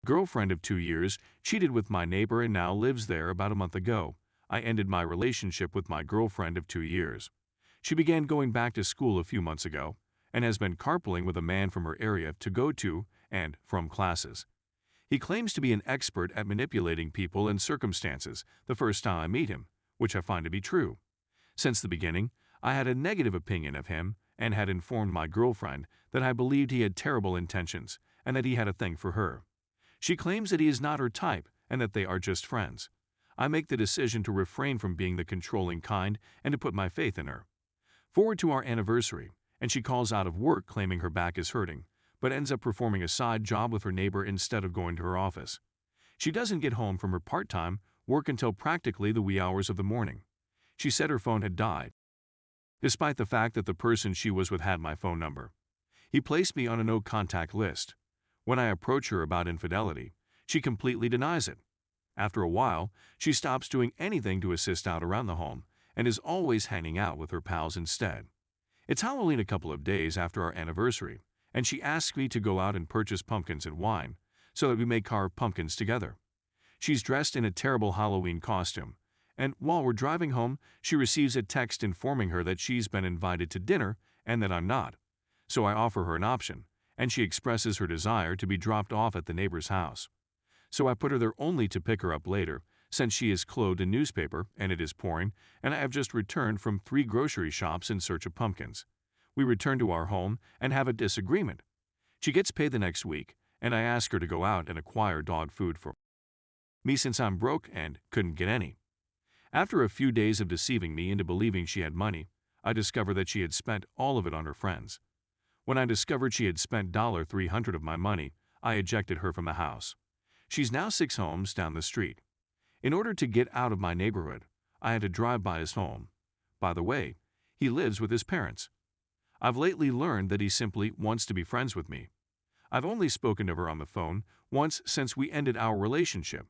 Girlfriend of 2 years cheated with my neighbor and now lives there. About a month ago, I ended my relationship with my girlfriend of 2 years. She began going back to school a few months ago and has been carpooling with a man from her area to go to and from classes. He claims to be an expert at manipulating people and circumstances the first time I meet him, which I find to be true. Since the beginning, I had a negative opinion of him and had informed my girlfriend that I believed he had terrible intentions and that he had a thing for her. She claims that he is not her type and that they are just friends. I make the decision to refrain from being the controlling kind and to put my faith in her. Forward to our anniversary, and she calls out of work claiming her back is hurting, but ends up performing a side job with her neighbor instead of going to her office. She doesn't get home from her part-time work until practically the wee hours of the morning. She said her phone had died, despite the fact that the person she was with had my phone number. He placed me on a no-contact list. When I approach her about infidelity, she completely denies it. After a while, she stops doing anything to assist out around the home and is always hanging out with her pals instead. It's Halloween a couple of days after our anniversary, and she asks me to go out and purchase pumpkins and wine so that we may carve pumpkins together. She's dressed in a terrible Halloween costume, and while we're driving home, she receives a text informing her that she's been invited to dinner and that I'm not. So I offer her an option, and she expresses her desire to be dropped off at the neighbor's house. So I put her there only to pick her up later, since she is clothed in newspaper and it is pouring, and I have just returned from 3 grocery shops in search of pumpkins. We return to our home and have a disagreement. She gets paid the next week, and I ask her to go out and acquire dog food for me since I'm broke and couldn't get any. After a few days of deceiving me into believing she had money, I discovered that she had spent all of it on her friends. When I discovered she had spent $300 of my money, I ejected her from the house. She's now 6 homes down the street. In order to get out of my neighborhood, I had to drive by his home. By the way, he lives with his parents. I've lately learned that he simply wants to be friends with me. I've only spoken to her on the phone once since we ended our relationship.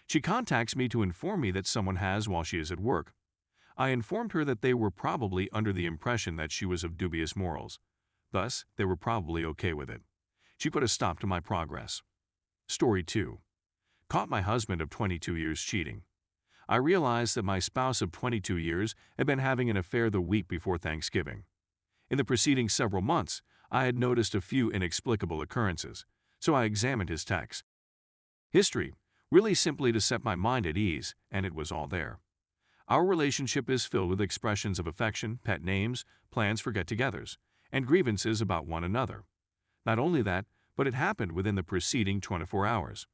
She contacts me to inform me that someone has while she is at work. I informed her that they were probably under the impression that she was of dubious morals. Thus, they were probably okay with it. She put a stop to my progress. Story 2. Caught my husband of 22 years cheating. I realized that my spouse of 22 years had been having an affair the week before Thanksgiving. In the preceding several months, I had noticed a few inexplicable occurrences, so I examined his text history, really simply to set my mind at ease, and it was all there. Our relationship is filled with expressions of affection, pet names, plans for get-togethers, and grievances about one another. Not only that, but it happened within the preceding 24 hours.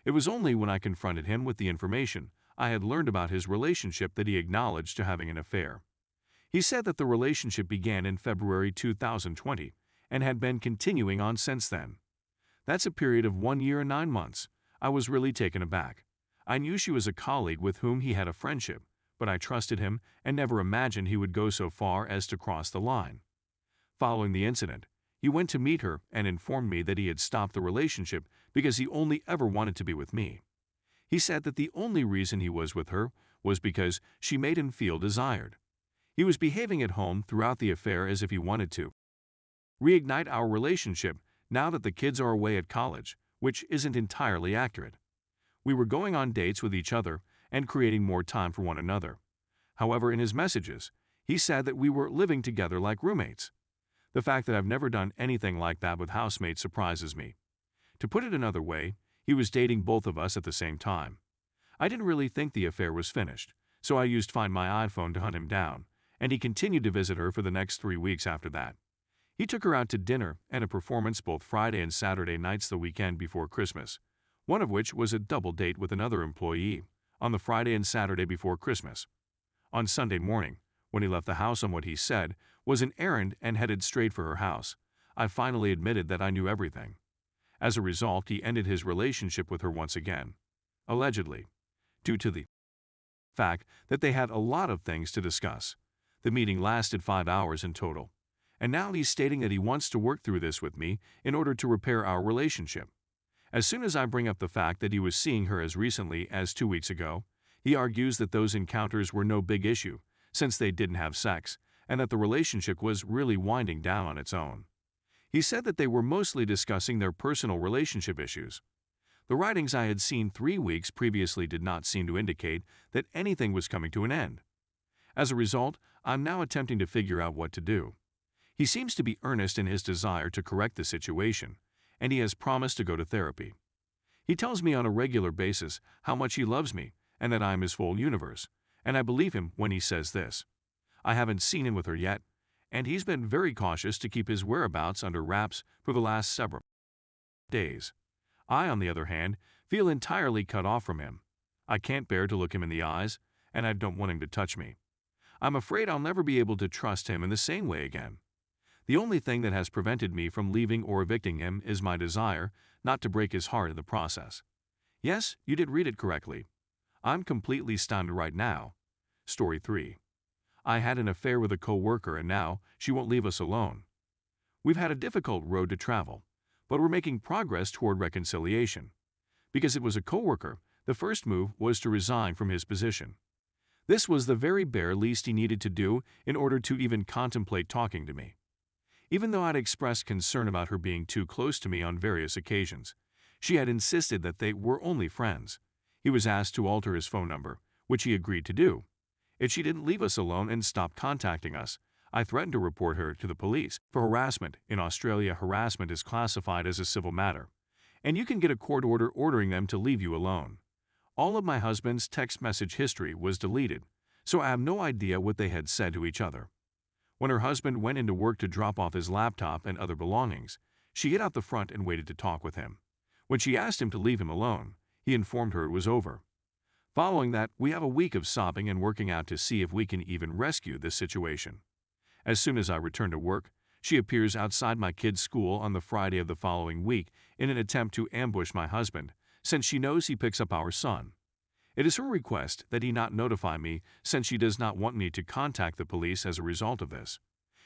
It was only when I confronted him with the information I had learned about his relationship that he acknowledged to having an affair. He said that the relationship began in February 2020 and had been continuing on since then. That's a period of 1 year and 9 months. I was really taken aback. I knew she was a colleague with whom he had a friendship, but I trusted him and never imagined he would go so far as to cross the line. Following the incident, he went to meet her and informed me that he had stopped the relationship because he only ever wanted to be with me. He said that the only reason he was with her was because she made him feel desired. He was behaving at home throughout the affair as if he wanted to reignite our relationship now that the kids are away at college, which isn't entirely accurate. We were going on dates with each other and creating more time for one another. However, in his messages, he said that we were living together like roommates. The fact that I've never done anything like that with housemates surprises me. To put it another way, he was dating both of us at the same time. I didn't really think the affair was finished, so I used Find My iPhone to hunt him down, and he continued to visit her for the next 3 weeks after that. He took her out to dinner and a performance both Friday and Saturday nights the weekend before Christmas, one of which was a double date with another employee on the Friday and Saturday before Christmas. On Sunday morning, when he left the house on what he said was an errand and headed straight for her house, I finally admitted that I knew everything. As a result, he ended his relationship with her once again, allegedly, due to the fact that they had a lot of things to discuss. The meeting lasted 5 hours in total, and now he's stating that he wants to work through this with me in order to repair our relationship. As soon as I bring up the fact that he was seeing her as recently as 2 weeks ago, he argues that those encounters were no big issue since they didn't have sex, and that the relationship was really winding down on its own. He said that they were mostly discussing their personal relationship issues. The writings I had seen 3 weeks previously did not seem to indicate that anything was coming to an end. As a result, I'm now attempting to figure out what to do. He seems to be earnest in his desire to correct the situation, and he has promised to go to therapy. He tells me on a regular basis how much he loves me and that I am his full universe, and I believe him when he says this. I haven't seen him with her yet, and he's been very cautious to keep his whereabouts under wraps for the last several days. I, on the other hand, feel entirely cut off from him. I can't bear to look him in the eyes, and I don't want him to touch me. I'm afraid I'll never be able to trust him in the same way again. The only thing that has prevented me from leaving or evicting him is my desire not to break his heart in the process. Yes, you did read it correctly. I'm completely stunned right now. Story 3. I had an affair with a co-worker and now she won't leave us alone. We've had a difficult road to travel, but we're making progress toward reconciliation. Because it was a co-worker, the first move was to resign from his position. This was the very bare least he needed to do in order to even contemplate talking to me. Even though I'd expressed concern about her being too close to me on various occasions, she had insisted that they were only friends. He was asked to alter his phone number, which he agreed to do. If she didn't leave us alone and stop contacting us, I threatened to report her to the police for harassment. In Australia, harassment is classified as a civil matter, and you can get a court order ordering them to leave you alone. All of my husband's text message history was deleted, so I have no idea what they had said to each other. When her husband went into work to drop off his laptop and other belongings, she got out the front and waited to talk with him. When she asked him to leave him alone, he informed her it was over. Following that, we have a week of sobbing and working out to see if we can even rescue this situation. As soon as I return to work, she appears outside my kid's school on the Friday of the following week in an attempt to ambush my husband, since she knows he picks up our son. It is her request that he not notify me since she does not want me to contact the police as a result of this.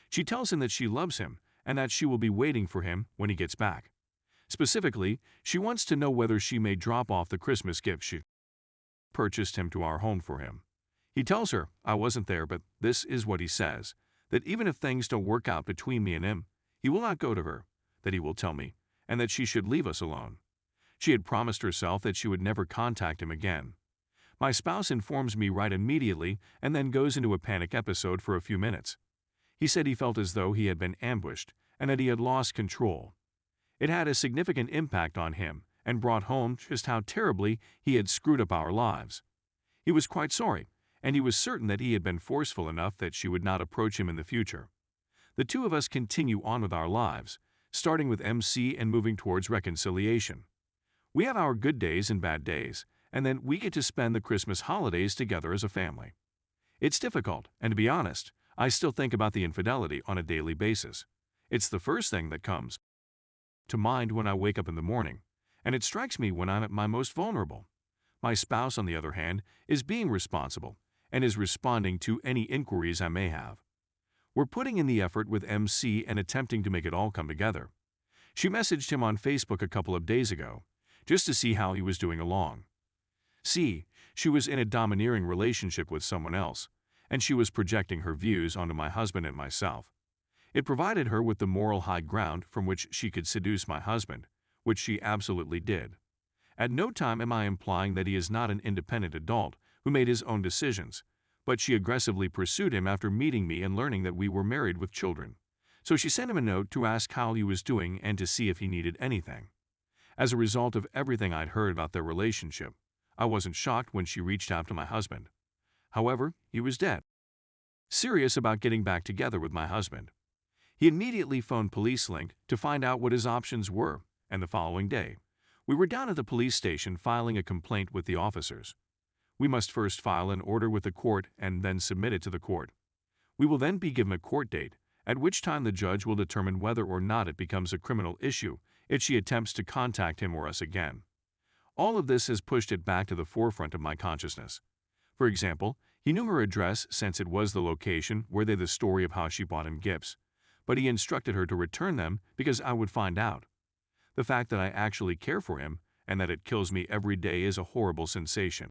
She tells him that she loves him and that she will be waiting for him when he gets back. Specifically, she wants to know whether she may drop off the Christmas gift she purchased him to our home for him. He tells her I wasn't there, but this is what he says, that even if things don't work out between me and him, he will not go to her, that he will tell me, and that she should leave us alone. She had promised herself that she would never contact him again. My spouse informs me right immediately and then goes into a panic episode for a few minutes. He said he felt as though he had been ambushed and that he had lost control. It had a significant impact on him and brought home just how terribly he had screwed up our lives. He was quite sorry, and he was certain that he had been forceful enough that she would not approach him in the future. The two of us continue on with our lives, starting with MC and moving towards reconciliation. We have our good days and bad days, and then we get to spend the Christmas holidays together as a family. It's difficult, and to be honest, I still think about the infidelity on a daily basis. It's the first thing that comes to mind when I wake up in the morning, and it strikes me when I'm at my most vulnerable. My spouse, on the other hand, is being responsible and is responding to any inquiries I may have. We're putting in the effort with MC and attempting to make it all come together. She messaged him on Facebook a couple of days ago, just to see how he was doing along. See, she was in a domineering relationship with someone else, and she was projecting her views onto my husband and myself. It provided her with the moral high ground from which she could seduce my husband, which she absolutely did. At no time am I implying that he is not an independent adult who made his own decisions, but she aggressively pursued him after meeting me and learning that we were married with children. So she sent him a note to ask how he was doing and to see if he needed anything. As a result of everything I'd heard about their relationship, I wasn't shocked when she reached out to my husband. However, he was dead serious about getting back together with my husband. He immediately phoned Police Link to find out what his options were, and the following day, we were down at the police station filing a complaint with the officers. We must first file an order with the court and then submit it to the court. We will then be given a court date, at which time the judge will determine whether or not it becomes a criminal issue if she attempts to contact him or us again. All of this has pushed it back to the forefront of my consciousness. For example, he knew her address since it was the location where they the story of how she bought him gifts, but he instructed her to return them because I would find out. The fact that I actually care for him and that it kills me every day is a horrible sensation.